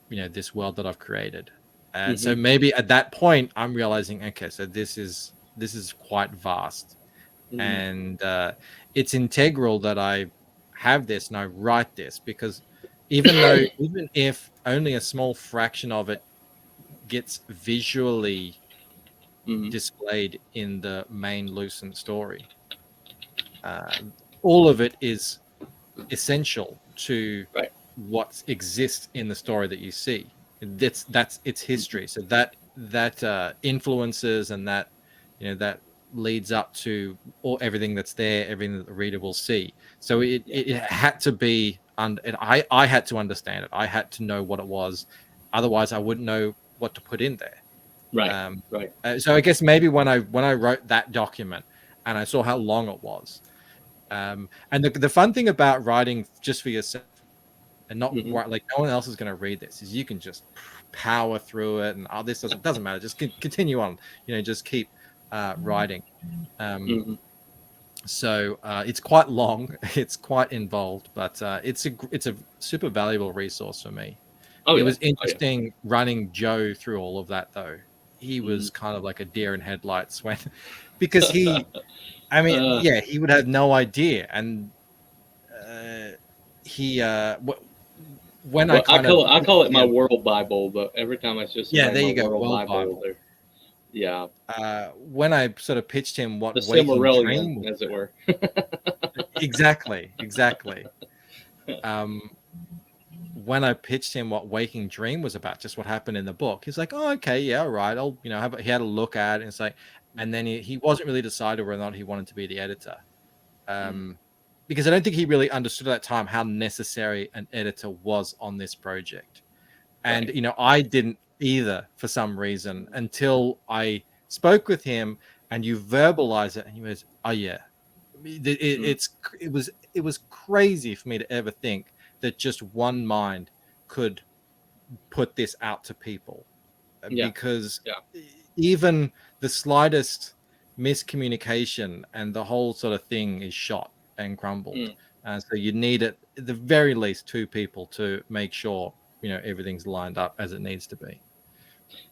this world that I've created. And Hmm. so maybe at that point I'm realizing, okay, so this is quite vast, Hmm. and it's integral that I have this and I write this because even if only a small fraction of it gets visually Hmm. displayed in the main Lucent story, uh, all of it is essential to Right. what exists in the story that you see. That's its Hmm. history. So that influences, and that leads up to everything that's there, everything that the reader will see. So it Yeah. it had to be and I had to understand it. I had to know what it was. Otherwise, I wouldn't know what to put in there. Right. Um, Right. so I guess maybe when I wrote that document and I saw how long it was, and the fun thing about writing just for yourself and not Hmm. like no one else is going to read this is you can just power through it and this doesn't matter. Just continue on. Just keep writing. Um, Hmm. so it's quite long. It's quite involved, but it's a super valuable resource for me. Oh It yeah. was Oh yeah. interesting running Joe through all of that, though. He Hmm. was kind of like a deer in headlights when, because I mean, uh, yeah, he would have no idea, and uh, he when I well, kind of I put call it my together, world Bible, but every time I show yeah, somebody there my you go, world World Bible, Bible. they're yeah, When I sort of pitched him what the Waking Silmarillion, Dream was as it were. exactly. Um, when I pitched him what Waking Dream was about, just what happened in the book, he's like, "Oh, okay, yeah, all right. I'll, he had a look at it, and it's like, and then he wasn't really decided whether or not he wanted to be the editor, Mm, um, because I don't think he really understood at that time how necessary an editor was on this project. And right. I didn't either for some reason until I spoke with him and you verbalize it, and he was, "Oh yeah." Mm, It was crazy for me to ever think that just one mind could put this out to people, yeah. because Yeah. even the slightest miscommunication and the whole sort of thing is shot and crumbled. Mm, So you need at the very least two people to make sure everything's lined up as it needs to be.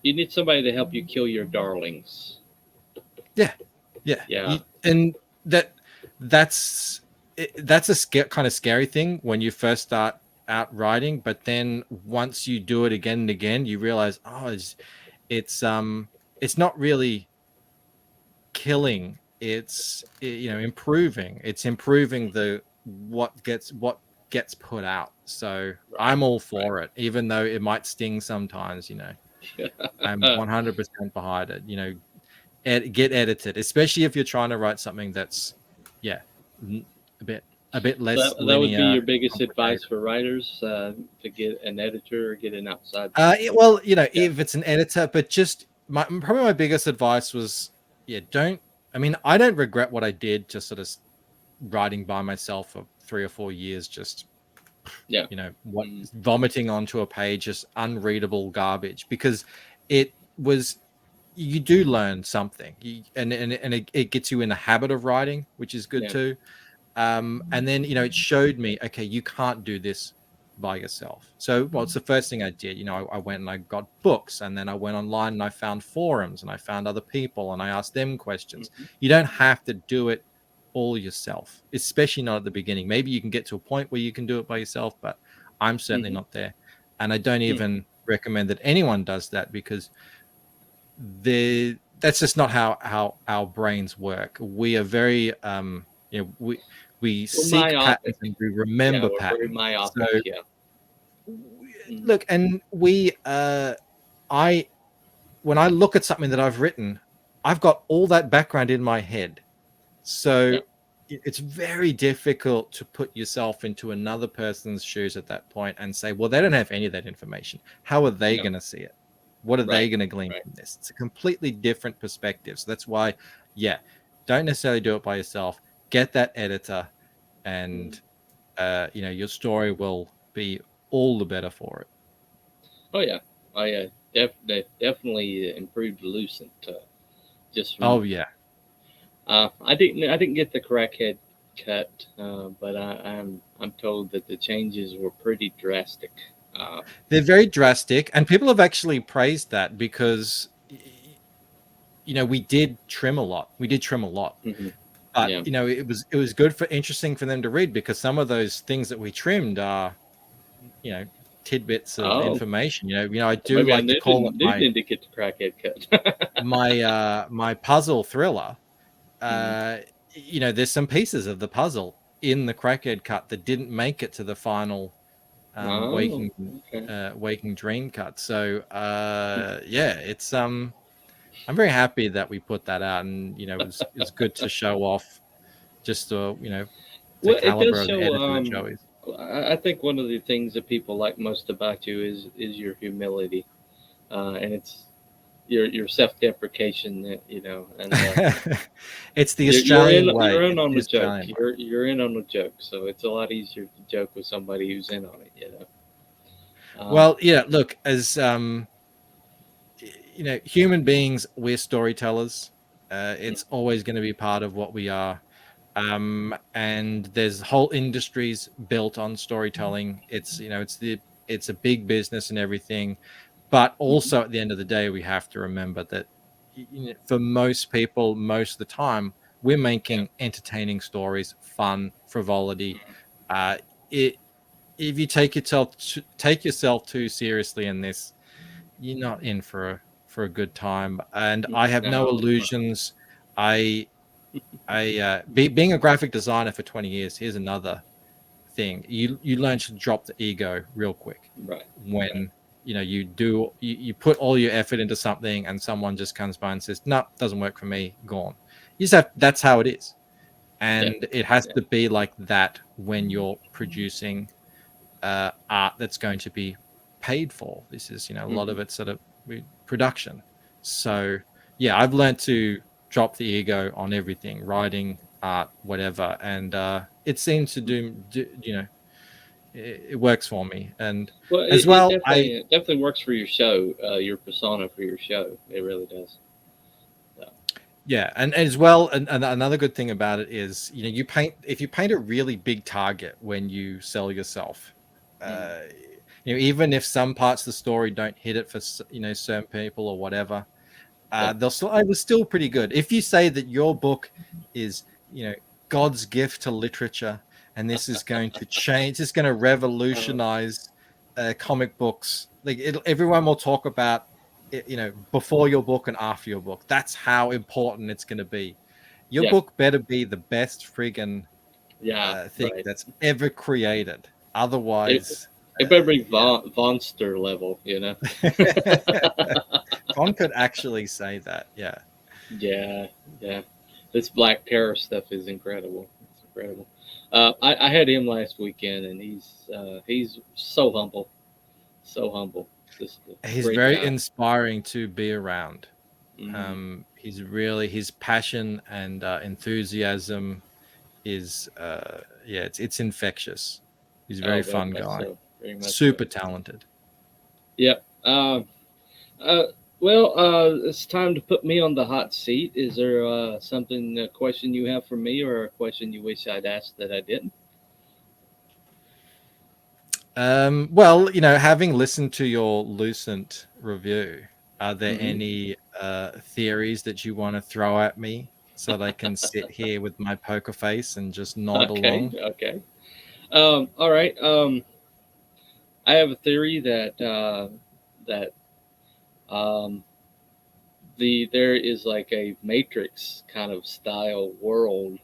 you need somebody to help you kill your darlings. Yeah, yeah. Yeah. And that's that's a kind of scary thing when you first start out writing, but then once you do it again and again, you realize, oh, it's not really killing, improving. It's improving the what gets put out. So Right. I'm all Right. for it, even though it might sting sometimes. I'm 100% behind it. Get edited, especially if you're trying to write something that's, yeah, n- a bit So less that would be linear, your biggest advice complicated. for writers, to get an editor or get an outside. Well, Yeah. if it's an editor, but just probably my biggest advice was, yeah, don't. I mean, I don't regret what I did, just sort of writing by myself for 3 or 4 years, just Yeah. what Mm, vomiting onto a page, just unreadable garbage, because it was you do learn something, and it gets you in the habit of writing, which is good yeah. too. And then it showed me, okay, you can't do this by yourself. So, well, it's the first thing I did. I went and I got books, and then I went online and I found forums and I found other people and I asked them questions. Hmm. You don't have to do it all yourself, especially not at the beginning. Maybe you can get to a point where you can do it by yourself, but I'm certainly Hmm. not there. And I don't Mm. even recommend that anyone does that, because that's just not how our brains work. We are very we We're seek patterns myopic. and we Yeah, remember we're very patterns. So myopic. Yeah. Mm. look, and I when I look at something that I've written, I've got all that background in my head. So Yeah. it's very difficult to put yourself into another person's shoes at that point and say, well, they don't have any of that information. How are they Yeah. going to see it? What are they Right. going to glean Right. from this? It's a completely different perspective. So that's why, yeah, don't necessarily do it by yourself. Get that editor, Mm. and your story will be all the better for it. Oh yeah. Oh yeah. Definitely improved Lucent. Just from Oh yeah. I didn't get the crackhead cut, but I'm told that the changes were pretty drastic. Uh, They're very drastic, and people have actually praised that because we did trim a lot. We did trim a lot, mhm. but Yeah. it was good for interesting for them to read because some of those things that we trimmed are you know tidbits of Oh, information. I do maybe I like to call it didn't need to get the crackhead cut. my puzzle thriller. Mhm. uh there's some pieces of the puzzle in the crackhead cut that didn't make it to the final Oh, okay. waking dream cut. So yeah, it's I'm very happy that we put that out, and it's good to show off just the Well, it does caliber of show. editor that Joe is. I think one of the things that people like most about you is your humility, and it's your self-deprecation. And It's the you're in Australian way. you're in It's on the the joke. Australian way. You're in on the joke, so it's a lot easier to joke with somebody who's in on it. Um, Well, yeah, look, as human beings, we're storytellers. It's always going to be part of what we are. And there's whole industries built on storytelling. It's a big business and everything, but mhm. also at the end of the day, we have to remember that for most people, most of the time, we're Yeah. making entertaining stories, fun, frivolity. Uh, it, if you take yourself too seriously in this, you're not in for a good time. And I have no No. illusions. Being a graphic designer for 20 years, here's another thing. You learn to drop the ego real quick Right. Right. when you put all your effort into something and someone just comes by and says, no, doesn't work for me, gone. That's how it is. Yeah. And it has Yeah. to be like that when you're producing art that's going to be paid for. This is, a lot Hmm. of it's sort of production. So yeah, I've learned to drop the ego on everything, writing, art, whatever, and it seems to it works for me. And Well, as it well, definitely works for your show, your persona for your show. It really does. So, yeah, and as well, and another good thing about it is, if you paint a really big target when you sell yourself, mhm. uh, even if some parts of the story don't hit it for certain people or whatever, Yeah. it was still pretty good. If you say that your book is, God's gift to literature, and this is going to change, it's going to Uh, revolutionize comic books. Like everyone will talk about it, before your book and after your book. That's how important it's going to be. Your yeah. book better be the best friggin' Yeah. thing Right. that's ever created. It Otherwise, it better be yeah. Vonster level. Con could actually say that. Yeah. Yeah. Yeah. This Black Terror stuff is incredible. It's incredible. I had him last weekend, and he's so humble, so humble. Just a He's great very guy. inspiring to be around. Hmm. His passion and enthusiasm is yeah, it's infectious. He's a very Oh, very fun much guy, so. Very much so. super talented. Yep. Uh, well, it's time to put me on the hot seat. Is there a question you have for me, or a question you wish I'd asked that I didn't? Well, having listened to your Lucent review, are there Hmm. any theories that you want to throw at me so that I can sit here with my poker face and just nod Okay, along? okay. All right. I have a theory that um, there is like a Matrix kind of style world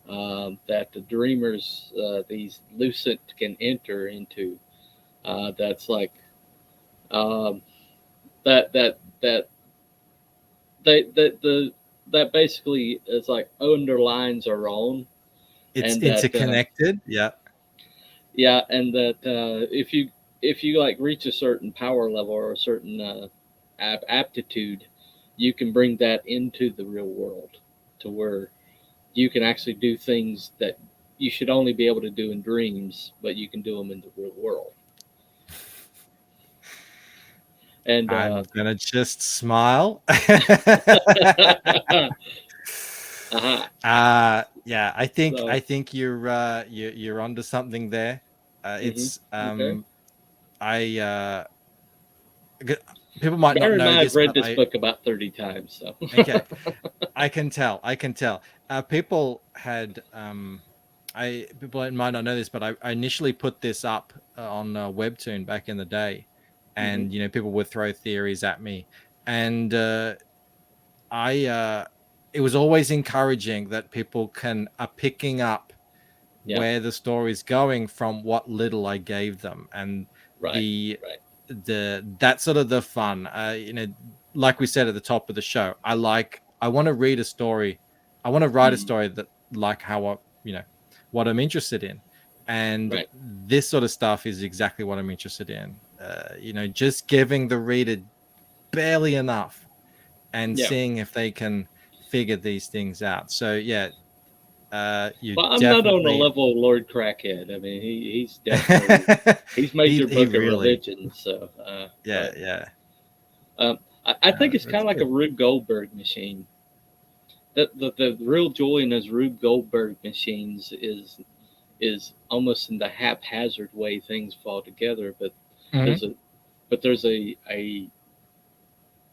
that the dreamers, these lucent, can enter into. That's like um, that the that basically is like underlines our own, It's and that interconnected. Yeah. yeah, and that if you like reach a certain power level or a certain aptitude, you can bring that into the real world to where you can actually do things that you should only be able to do in dreams, but you can do them in the real world. And I'm gonna just smile. Yeah, so, I think you're onto something there. It's okay. I g- people might not Bear in know mind, I've this, read but this I book about 30 times. So, okay. I can tell. I can tell. People had people might not know this, but I initially put this up on Webtoon back in the day, hmm and people would throw theories at me, and I it was always encouraging that people are picking up yeah, where the story's going from what little I gave them, and right, the right. that's sort of the fun. Like we said at the top of the show, I want to read a story. I want to write a Mm, story that like how what I'm interested in, and right, this sort of stuff is exactly what I'm interested in. Just giving the reader barely enough and yeah. seeing if they can figure these things out. So yeah, you Well, I'm not on the definitely level of Lord Crackhead. I mean, he's definitely he's made your he book a really religion. So, yeah, but yeah. I think it's kind That's of like a good. Rube Goldberg machine. The real joy in those Rube Goldberg machines is almost in the haphazard way things fall together, but Mhm. there's a there's a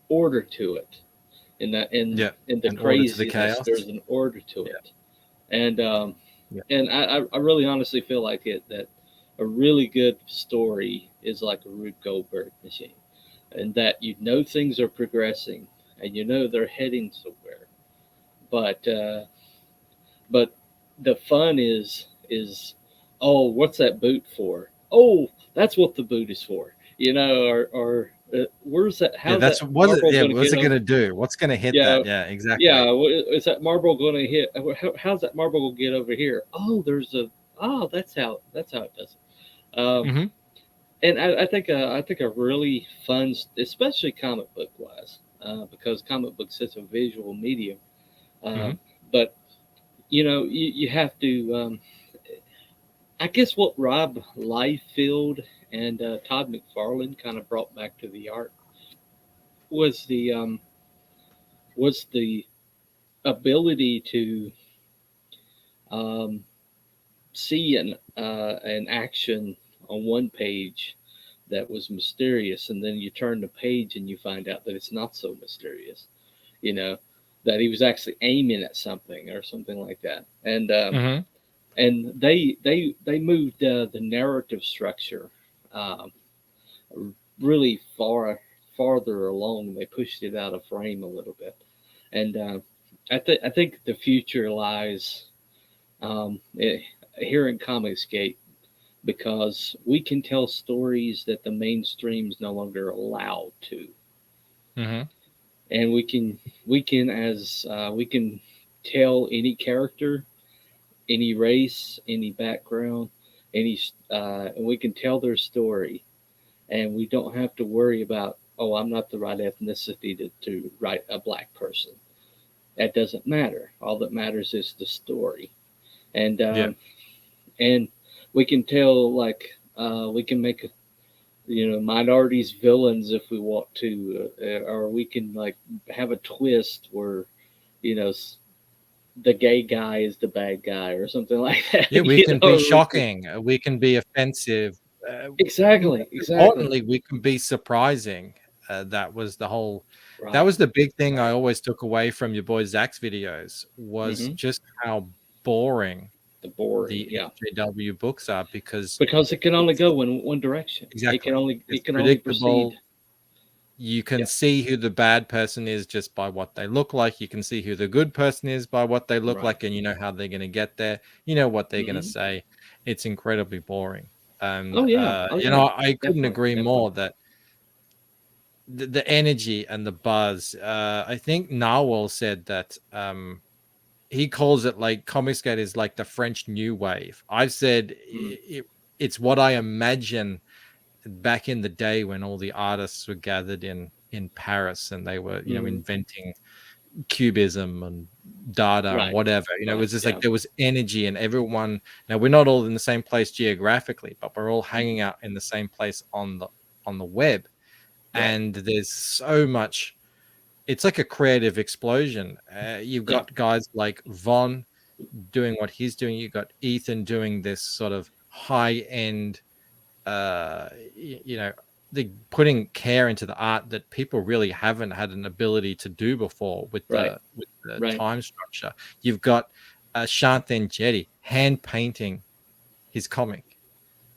order to it. Yeah, In the an order to the craziness, chaos. there's an order to Yeah, it, and yeah. I really honestly feel like it that a really good story is like a Rube Goldberg machine, and that you know things are progressing and you know they're heading somewhere, but but the fun is oh, what's that boot for? Oh, that's what the boot is for, or where's that? Yeah, How's that's that what it marble yeah, going to what's get it over? gonna do? What's gonna hit Yeah, that? Yeah, yeah. exactly. Is that marble going to hit? How's that marble going to get over here? Oh, there's a. Oh, that's how it does it. Mhm, And I think a really fun, especially comic book wise, because comic books is a visual medium. mhm. But you have to. I guess what Rob Liefeld and Todd McFarlane kind of brought back to the art was the ability to um, see an action on one page that was mysterious, and then you turn the page and you find out that it's not so mysterious. You know that he was actually aiming at something or something like that, Mhm. and they moved the narrative structure um, really farther along. They pushed it out of frame a little bit, and I think the future lies here in ComicsGate because we can tell stories that the mainstream's no longer allowed to, Mhm. and we can tell any character, any race, any background, and we can tell their story, and we don't have to worry about, oh, I'm not the right ethnicity to write a black person. That doesn't matter. All that matters is the story, and Yeah. and we can tell like we can make minorities villains if we want to, or we can like have a twist where you know the gay guy is the bad guy or something like that. Yeah, we can be Or we can, shocking, we can be offensive, most exactly, importantly, we can be surprising. That was the whole that right, was the big thing I right. always took away from your boy Zach's videos was hmm just how boring The boring, the yeah, SJW books are because because it can only it's go in one direction. exactly. It's It can only proceed. predictable. You can Yeah, see who the bad person is just by what they look like. You can see who the good person is by what they look right. like, and you know how they're going to get there. You know what they're going to hmm say. It's incredibly boring. And Oh yeah. Oh you yeah. know, I couldn't Definitely. agree Definitely. more that the energy and the buzz. I think Narwhal said that he calls it like ComicsGate is like the French New Wave. I've said Mm, it's what I imagine back in the day when all the artists were gathered in Paris and they were, you know, mm, inventing cubism and data and right. whatever. You know, it Right. was just like Yeah. there was energy and everyone. Now we're not all in the same place geographically, but we're all hanging Mm, out in the same place on the web. right. And there's so much. It's like a creative explosion. You've Yeah. got guys like Von doing what he's doing. You've got Ethan doing this sort of high end you know, the putting care into the art that people really haven't had an ability to do before Right. with the Right. time structure. You've got Shanthan Jetty hand painting his comic,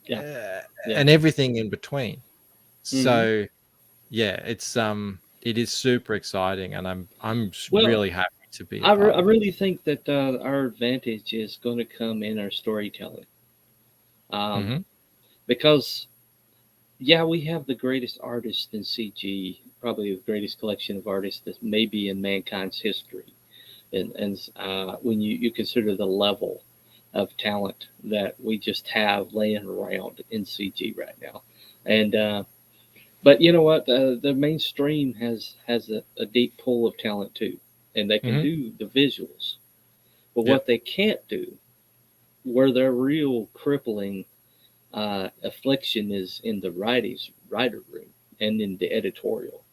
Yeah. uh, Yeah. and everything in between. Hmm. So yeah, it is super exciting, and Well, really happy to be a part I of it. really think that our advantage is going to come in our storytelling, um, Hmm. because yeah, we have the greatest artist in CG, probably the greatest collection of artists that may be in mankind's history, and when you consider the level of talent that we just have laying around in CG right now, and but you know what, the mainstream has a deep pool of talent too, and they can Hmm. do the visuals, but what Yep. they can't do, where their real crippling affliction is in the writer room and in the editorial.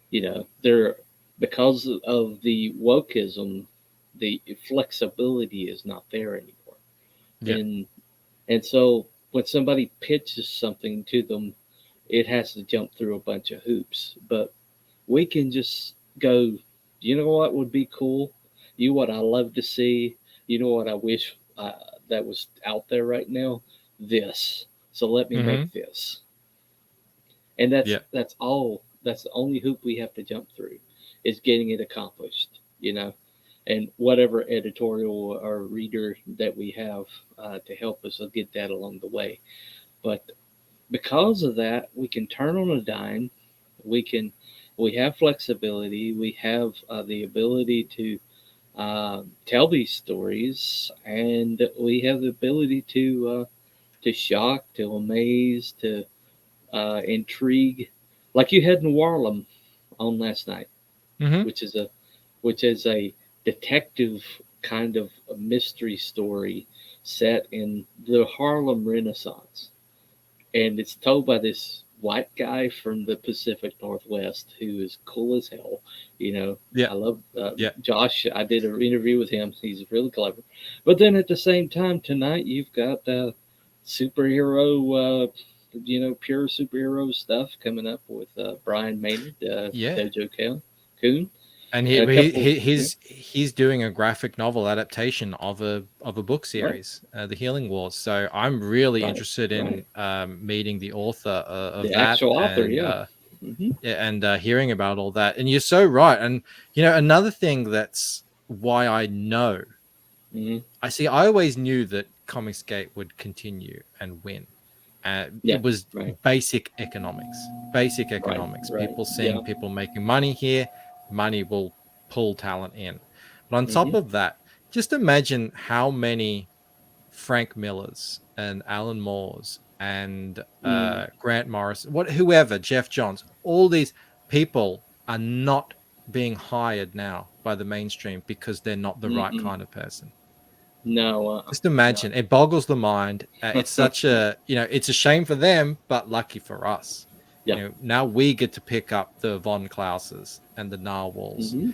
You know, they're because of the wokeism, the flexibility is not there anymore, Yep. and so when somebody pitches something to them, it has to jump through a bunch of hoops. But we can just go, you know what would be cool? You know what I love to see? You know what I wish that was out there right now? This. So let me Hmm. make this. And that's Yep. that's all. That's the only hoop we have to jump through, is getting it accomplished. You know, and whatever editorial or reader that we have to help us will get that along the way. But because of that, we can turn on a dime. We can, we have flexibility. We have the ability to tell these stories, and we have the ability to shock, to amaze, to intrigue, like you had in Warlem on last night, Hmm. which is a detective kind of a mystery story set in the Harlem Renaissance, and it's told by this white guy from the Pacific Northwest who is cool as hell. You know, I Yep. love Yep. Josh. I did an interview with him. He's really clever. But then at the same time tonight, you've got superhero, pure superhero stuff coming up with Brian Maynard, Yeah. Dojo Coon, And and a couple. Yeah, he's doing a graphic novel adaptation of a book right, series, The Healing Wars. So I'm really right, interested right. in meeting the author of The that actual author, and yeah. Hmm. yeah, and hearing about all that. And you're so right. And you know, another thing that's why I know Hmm. I always knew that Comicsgate would continue and win. Yeah, It was right, basic economics. Basic right, economics. right. People seeing Yeah. people making money here, money will pull talent in. But on top Hmm. of that, just imagine how many Frank Millers and Alan Moores and Mm. Grant Morris, whoever, Jeff Johns, all these people are not being hired now by the mainstream because they're not the right Mm-mm. kind of person. No, Just no. imagine, it boggles the mind. It's such a, you know, it's a shame for them, but lucky for us. Yeah. You know, now we get to pick up the Von Klauses and the Narwhals Hmm. Yeah.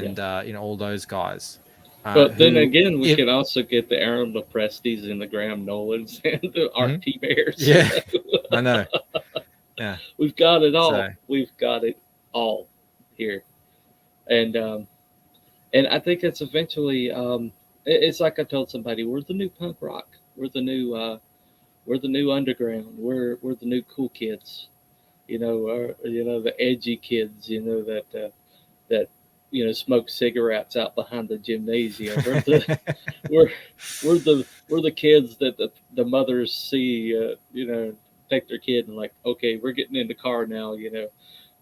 and, you know, all those guys But then who, again, we if, could also get the Aaron Loprestis and the Graham Nolans and the Art mhm, T. Bears. You yeah, know, I know. Yeah. we've got it all. So, We've got it all here, and I think it's eventually. It's like I told somebody, we're the new punk rock. We're the new. We're the new underground. We're the new cool kids. You know, the edgy kids. You know that smoke cigarettes out behind the gymnasium. We're we're the kids that the mothers see, take their kid and like, okay, we're getting in the car now.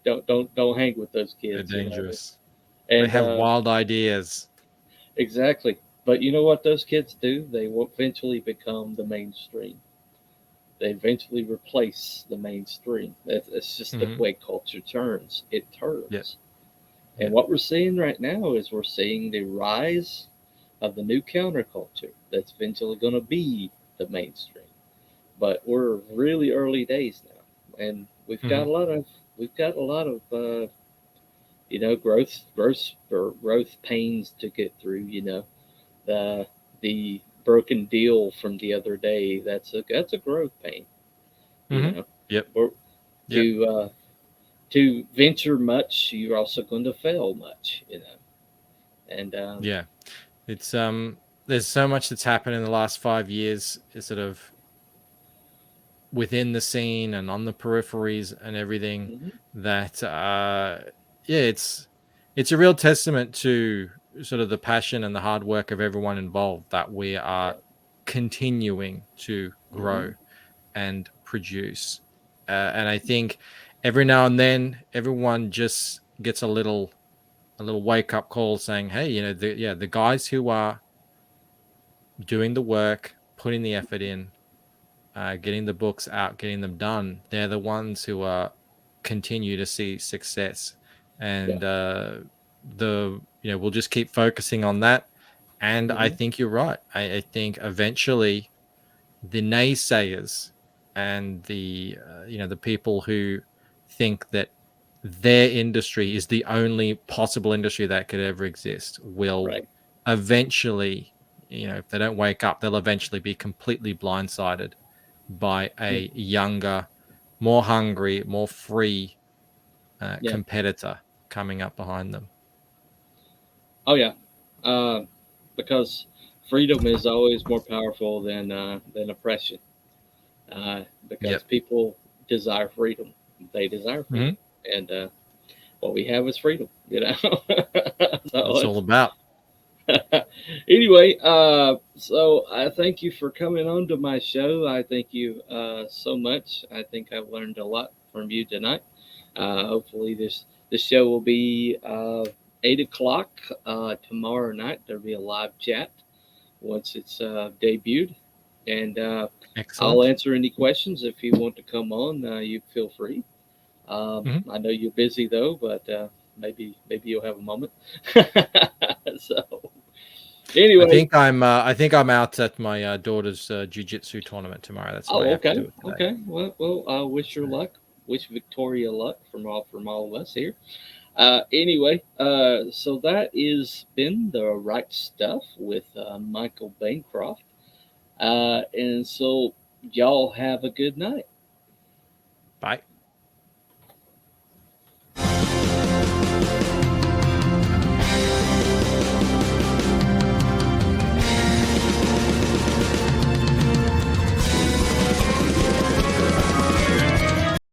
Don't hang with those They're kids. dangerous. They And have wild ideas. exactly. But you know what those kids do? They will eventually become the mainstream. They eventually replace the mainstream. It's just the Hmm. way culture turns. It Yeah. turns. And Yeah. what we're seeing right now is we're seeing the rise of the new counterculture that's eventually going to be the mainstream. But we're really early days now, and Hmm. we've got a lot of growth pains to get through. The broken deal from the other day, that's a growth pain. You Hmm. know, Yep. or Yep. to venture much, you're also going to fail much. And Yeah. It's there's so much that's happened in the last 5 years, sort of within the scene and on the peripheries and everything, mhm, that yeah, it's a real testament to sort of the passion and the hard work of everyone involved that we are yeah, continuing to hmm grow and produce. And I think every now and then everyone just gets a little wake up call saying, hey, the guys who are doing the work, putting the effort in, getting the books out, getting them done, they're the ones who are continue to see success. yeah, And we'll just keep focusing on that. And I hmm think you're right. I think eventually the naysayers and the people who think that their industry is the only possible industry that could ever exist will right, eventually, if they don't wake up, they'll eventually be completely blindsided by yeah, a younger, more hungry, more free yeah. competitor coming up behind them. Oh yeah, uh, because freedom is always more powerful than oppression. Because Yep. people desire freedom, they desire freedom, Hmm. and what we have is freedom. So It's all about. anyway, so I thank you for coming on to my show. I thank you so much. I think I've learned a lot from you tonight. Hopefully, this show will be 8 o'clock tomorrow night. There'll be a live chat once it's debuted, and I'll Excellent. answer any questions if you want to come on. You feel free. Hmm. I know you're busy though, but maybe you'll have a moment. So anyway, I think I'm out at my daughter's jiu-jitsu tournament tomorrow. That's why I oh have to okay, do it today. okay. Well, wish So, your luck. Wish Victoria luck from all of us here. Anyway, so that is been the right stuff with Michael Bancroft. And so y'all have a good night. bye.